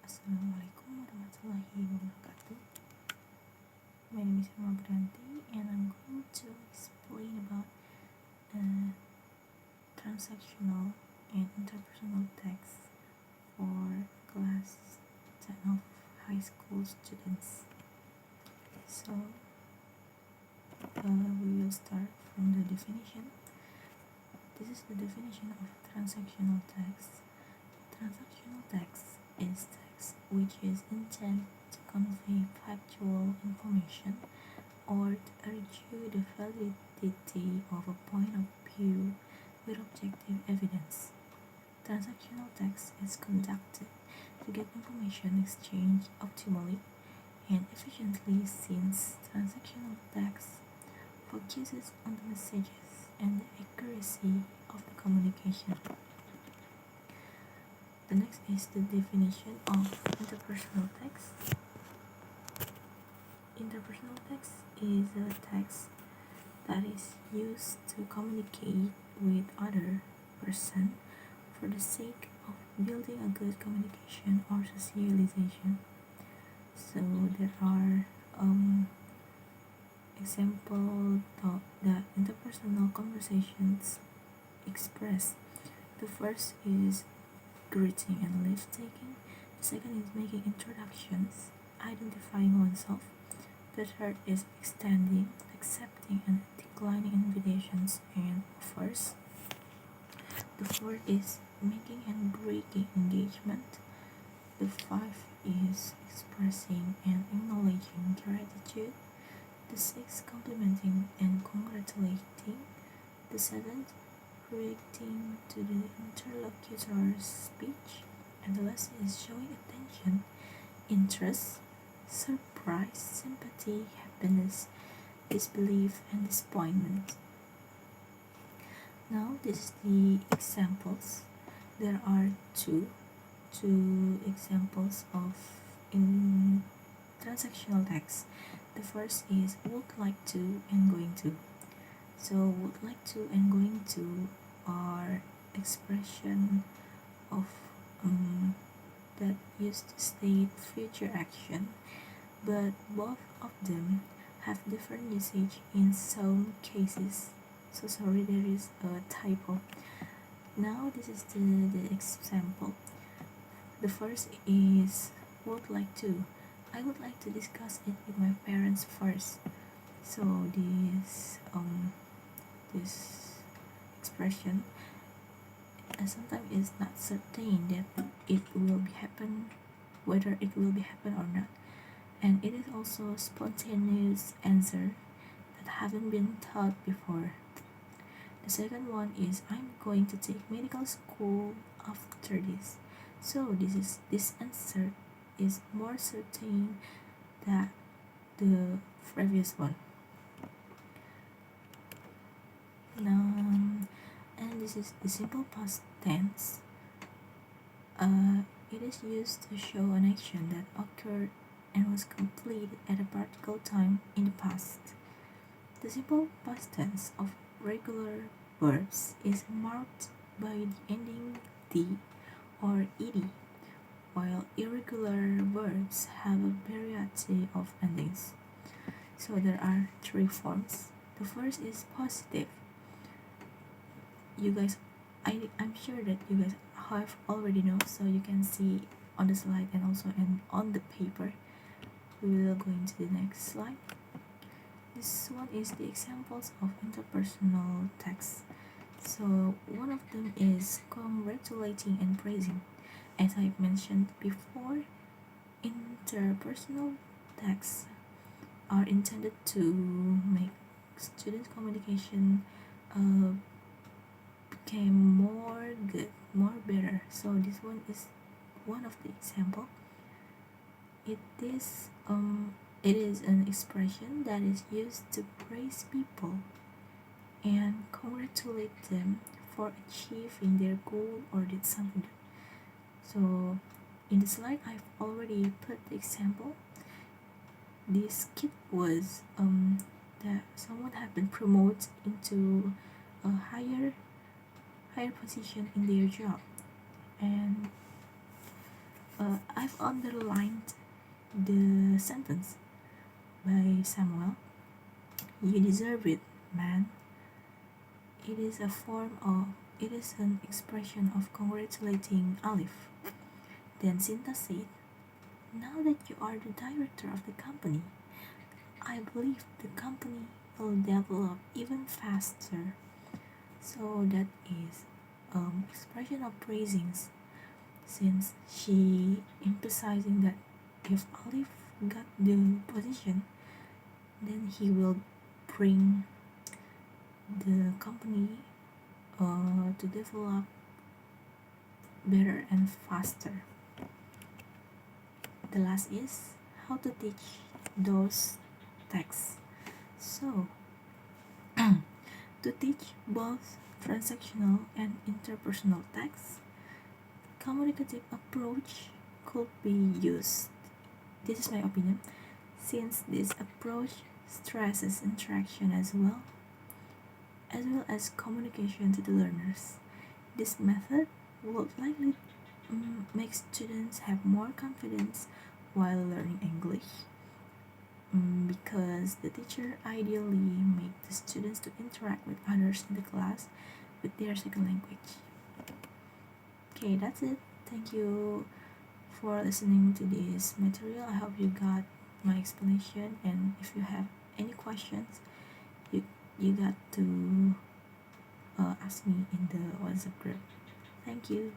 Assalamualaikum warahmatullahi wabarakatuh. My name is Apriyanthi and I'm going to explain about transactional and interpersonal text for class 10 of high school students. So we will start from the definition. This is the definition of transactional text. Transactional text is text which is intended to convey factual information or to argue the validity of a point of view with objective evidence. Transactional text is conducted to get information exchanged optimally and efficiently, since transactional text focuses on the messages and the accuracy of the communication. The next is the definition of interpersonal text. Interpersonal text is a text that is used to communicate with other person for the sake of building a good communication or socialization. So there are examples that interpersonal conversations express. The first is greeting and leave taking. The second is making introductions, identifying oneself. The third is extending, accepting, and declining invitations and offers. The fourth is making and breaking engagement. The fifth is expressing and acknowledging gratitude. The sixth, complimenting and congratulating. The seventh, reacting to the interlocutor's speech. And the last is showing attention, interest, surprise, sympathy, happiness, disbelief, and disappointment. Now this is the examples. There are two examples of in transactional text. The first is would like to and going to. So would like to and going to are expression of that used to state future action, but both of them have different usage in some cases. So sorry, there is a typo. Now this is the example. The first is would like to. I would like to discuss it with my parents first. So this expression sometimes is not certain that it will be happen, whether it will be happen or not, and it is also a spontaneous answer that haven't been thought before. The second one is I'm going to take medical school after this. So this answer is more certain than the previous one. Now, and this is the simple past tense. It is used to show an action that occurred and was completed at a particular time in the past. The simple past tense of regular verbs is marked by the ending "d" or "ed", while irregular verbs have a variety of endings. So there are three forms. The first is positive. I'm sure that you guys have already know, so you can see on the slide and also on the paper. We will go into the next slide. This one is the examples of interpersonal text. So one of them is congratulating and praising. As I've mentioned before, interpersonal texts are intended to make student communication became more good, more better. So this one is one of the example. It is an expression that is used to praise people and congratulate them for achieving their goal or did something. So in the slide I've already put the example. This kid was that someone had been promoted into a higher position in their job, and I've underlined the sentence by Samuel. You deserve it, man. It is a form of, it is an expression of congratulating Alif. Then Sinta said, now that you are the director of the company, I believe the company will develop even faster. So that is expression of praisings, since she emphasizing that if Alif got the position, then he will bring the company to develop better and faster. The last is how to teach those texts. So, to teach both transactional and interpersonal texts, communicative approach could be used. This is my opinion, since this approach stresses interaction as well as communication to the learners. This method would likely make students have more confidence while learning English, because the teacher ideally make the students to interact with others in the class with their second language. Okay, that's it. Thank you for listening to this material. I hope you got my explanation, and if you have any questions, you got to ask me in the WhatsApp group. Thank you.